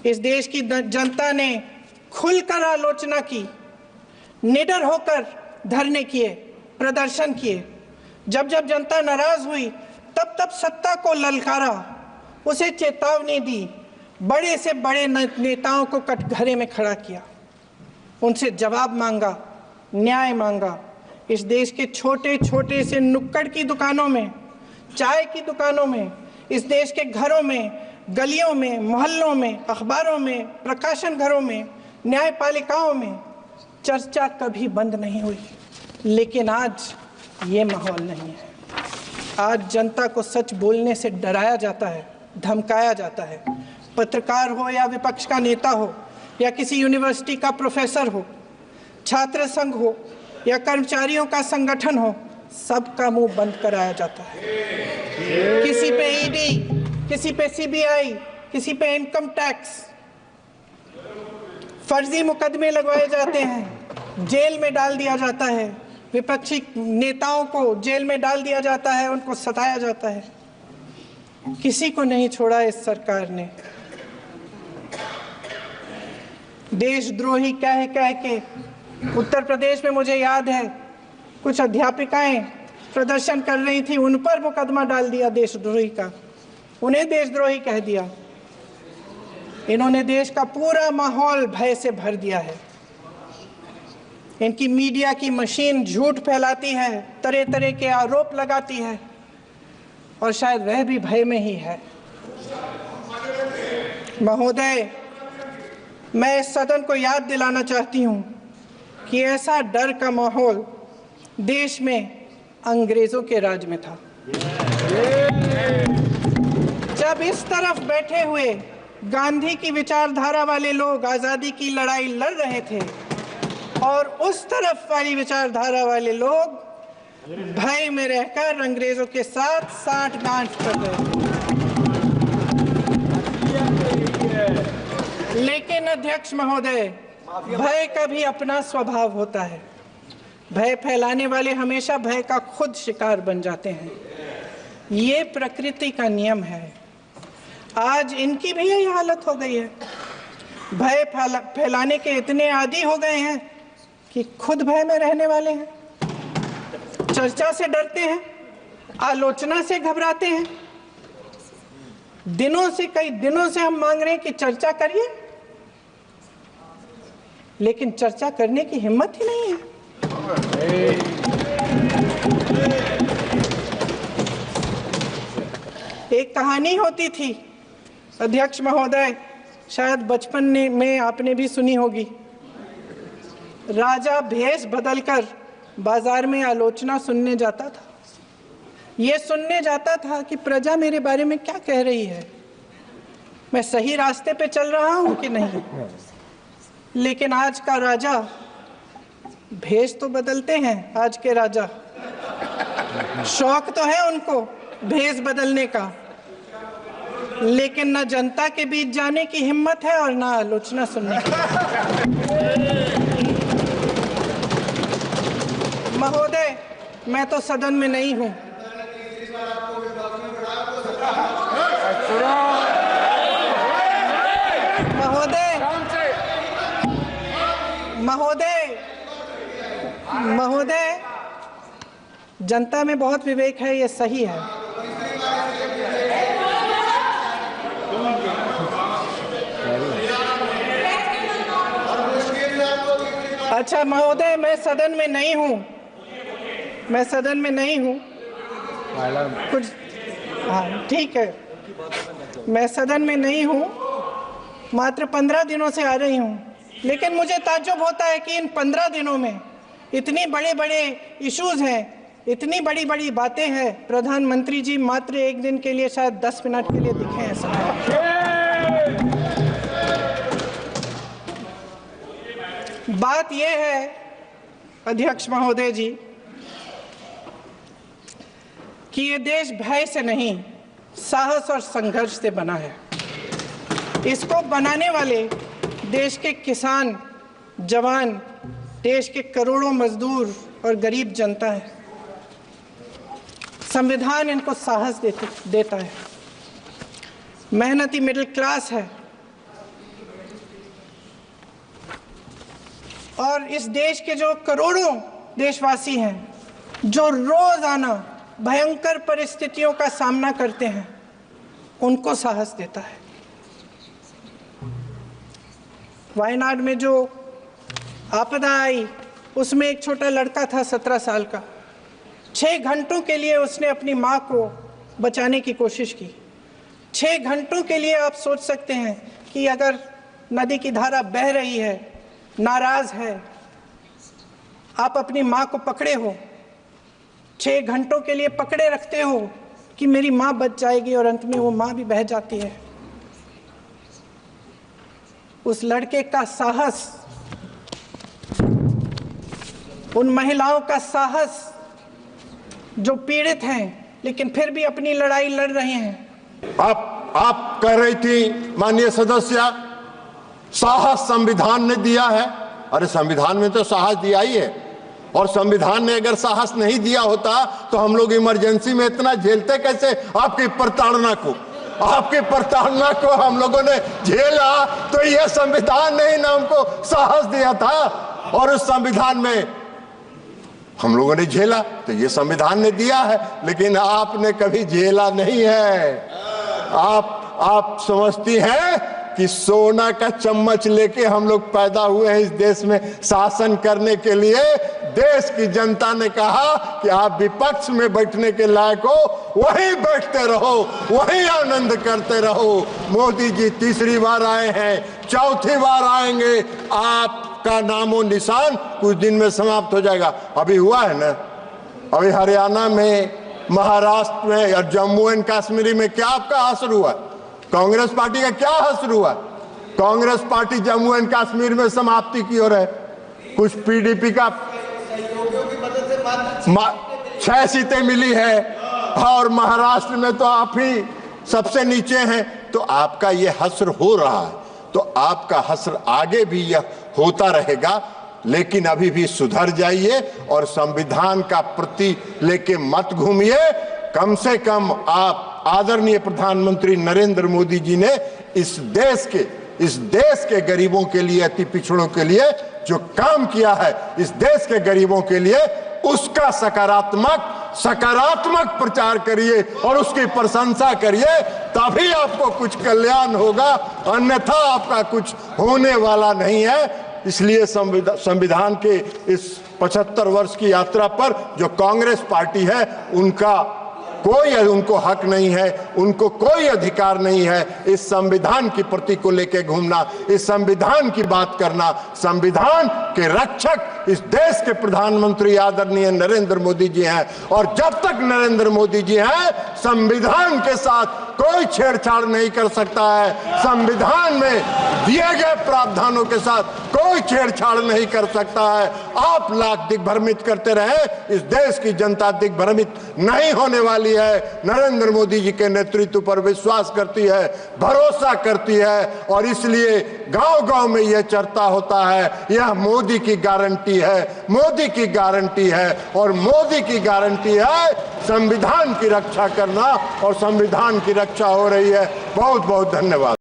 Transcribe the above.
इस देश की जनता ने खुलकर आलोचना की, निडर होकर धरने किए, प्रदर्शन किए। जब जब जनता नाराज हुई तब तब सत्ता को ललकारा, उसे चेतावनी दी, बड़े से बड़े नेताओं को कटघरे में खड़ा किया, उनसे जवाब मांगा, न्याय मांगा। इस देश के छोटे छोटे से नुक्कड़ की दुकानों में, चाय की दुकानों में, इस देश के घरों में, गलियों में, मोहल्लों में, अखबारों में, प्रकाशन घरों में, न्यायपालिकाओं में चर्चा कभी बंद नहीं हुई। लेकिन आज ये माहौल नहीं है। आज जनता को सच बोलने से डराया जाता है, धमकाया जाता है। पत्रकार हो या विपक्ष का नेता हो या किसी यूनिवर्सिटी का प्रोफेसर हो, छात्र संघ हो या कर्मचारियों का संगठन हो, सबका मुंह बंद कराया जाता है। किसी पे ईडी, किसी पे सीबीआई, किसी पे इनकम टैक्स, फर्जी मुकदमे लगवाए जाते हैं, जेल में डाल दिया जाता है, विपक्षी नेताओं को जेल में डाल दिया जाता है, उनको सताया जाता है। किसी को नहीं छोड़ा इस सरकार ने। देशद्रोही कह कह के उत्तर प्रदेश में मुझे याद है कुछ अध्यापिकाएं प्रदर्शन कर रही थी, उन पर मुकदमा डाल दिया देशद्रोही का, उन्हें देशद्रोही कह दिया। इन्होंने देश का पूरा माहौल भय से भर दिया है। इनकी मीडिया की मशीन झूठ फैलाती है, तरह तरह के आरोप लगाती है, और शायद वह भी भय में ही है। महोदय, मैं इस सदन को याद दिलाना चाहती हूं कि ऐसा डर का माहौल देश में अंग्रेजों के राज में था। जब इस तरफ बैठे हुए गांधी की विचारधारा वाले लोग आजादी की लड़ाई लड़ रहे थे और उस तरफ वाली विचारधारा वाले लोग भय में रहकर अंग्रेजों के साथ साठ-गांठ कर रहे थे। लेकिन अध्यक्ष महोदय, भय का भी अपना स्वभाव होता है। भय फैलाने वाले हमेशा भय का खुद शिकार बन जाते हैं। ये प्रकृति का नियम है। आज इनकी भी यही हालत हो गई है। भय फैलाने के इतने आदी हो गए हैं कि खुद भय में रहने वाले हैं, चर्चा से डरते हैं, आलोचना से घबराते हैं। कई दिनों से हम मांग रहे हैं कि चर्चा करिए, लेकिन चर्चा करने की हिम्मत ही नहीं है। एक कहानी होती थी अध्यक्ष महोदय, शायद बचपन में आपने भी सुनी होगी। राजा भेष बदलकर बाजार में आलोचना सुनने जाता था। ये सुनने जाता था कि प्रजा मेरे बारे में क्या कह रही है, मैं सही रास्ते पे चल रहा हूं कि नहीं। लेकिन आज का राजा, भेष तो बदलते हैं आज के राजा, शौक तो है उनको भेष बदलने का, लेकिन न जनता के बीच जाने की हिम्मत है और न आलोचना सुनने की। महोदय, मैं तो सदन में नहीं हूं। महोदय, जनता में बहुत विवेक है, ये सही है। अच्छा महोदय, मैं सदन में नहीं हूँ, कुछ हाँ ठीक है, मैं सदन में नहीं हूँ, मात्र 15 दिनों से आ रही हूँ। लेकिन मुझे ताज्जुब होता है कि इन 15 दिनों में इतनी बड़े इश्यूज हैं, इतनी बड़ी बातें हैं, प्रधानमंत्री जी मात्र एक दिन के लिए, शायद 10 मिनट के लिए दिखे हैं सब। बात यह है अध्यक्ष महोदय जी कि ये देश भय से नहीं, साहस और संघर्ष से बना है। इसको बनाने वाले देश के किसान, जवान, देश के करोड़ों मजदूर और गरीब जनता है। संविधान इनको साहस देता है। मेहनती मिडिल क्लास है। और इस देश के जो करोड़ों देशवासी हैं जो रोजाना भयंकर परिस्थितियों का सामना करते हैं, उनको साहस देता है। वायनाड में जो आपदा आई, उसमें एक छोटा लड़का था 17 साल का। 6 घंटों के लिए उसने अपनी माँ को बचाने की कोशिश की। 6 घंटों के लिए आप सोच सकते हैं कि अगर नदी की धारा बह रही है, नाराज है, आप अपनी माँ को पकड़े हो, 6 घंटों के लिए पकड़े रखते हो कि मेरी माँ बच जाएगी, और अंत में वो माँ भी बह जाती है। उस लड़के का साहस, उन महिलाओं का साहस जो पीड़ित हैं लेकिन फिर भी अपनी लड़ाई लड़ रहे हैं। आप कह रही थी माननीय सदस्य, साहस संविधान ने दिया है। अरे संविधान में तो साहस दिया ही है, और संविधान ने अगर साहस नहीं दिया होता तो हम लोग इमरजेंसी में इतना झेलते कैसे? आपकी प्रताड़ना को हम लोगों ने झेला, तो यह संविधान ने ही ना हमको साहस दिया था, और उस संविधान में हम लोगों ने झेला, तो ये संविधान ने दिया है। लेकिन आपने कभी झेला नहीं है। आप समझती हैं कि सोना का चम्मच लेके हम लोग पैदा हुए हैं इस देश में शासन करने के लिए। देश की जनता ने कहा कि आप विपक्ष में बैठने के लायक हो, वहीं बैठते रहो, वहीं आनंद करते रहो। मोदी जी तीसरी बार आए हैं, चौथी बार आएंगे, आपका नामो निशान कुछ दिन में समाप्त हो जाएगा। अभी हुआ है ना, अभी हरियाणा में, महाराष्ट्र में और जम्मू एंड कश्मीर में क्या आपका असर हुआ? कांग्रेस पार्टी का क्या असर हुआ? कांग्रेस पार्टी जम्मू एंड कश्मीर में समाप्ति की ओर है। कुछ पीडीपी का 6 सीटें मिली है, और महाराष्ट्र में तो आप ही सबसे नीचे हैं। तो आपका ये हस्र हो रहा है, तो आपका हस्र आगे भी यह होता रहेगा। लेकिन अभी भी सुधर जाइए और संविधान का प्रति लेके मत घूमिए। कम से कम आप आदरणीय प्रधानमंत्री नरेंद्र मोदी जी ने इस देश के गरीबों के लिए, अति पिछड़ों के लिए जो काम किया है, इस देश के गरीबों के लिए, उसका सकारात्मक प्रचार करिए और उसकी प्रशंसा करिए, तभी आपको कुछ कल्याण होगा, अन्यथा आपका कुछ होने वाला नहीं है। इसलिए संविधान के इस 75 वर्ष की यात्रा पर जो कांग्रेस पार्टी है, उनको हक नहीं है, उनको कोई अधिकार नहीं है इस संविधान की प्रति को लेकर घूमना, इस संविधान की बात करना। संविधान के रक्षक इस देश के प्रधानमंत्री आदरणीय नरेंद्र मोदी जी हैं, और जब तक नरेंद्र मोदी जी हैं, संविधान के साथ कोई छेड़छाड़ नहीं कर सकता है। संविधान में दिए गए प्रावधानों के साथ कोई छेड़छाड़ नहीं कर सकता है। आप लाख दिग्भ्रमित करते रहे, इस देश की जनता दिग्भ्रमित नहीं होने वाली है। नरेंद्र मोदी जी के नेतृत्व पर विश्वास करती है, भरोसा करती है, और इसलिए गांव-गांव में यह चर्चा होता है, यह मोदी की गारंटी है, मोदी की गारंटी है, और मोदी की गारंटी है संविधान की रक्षा करना, और संविधान की रक्षा हो रही है। बहुत बहुत धन्यवाद।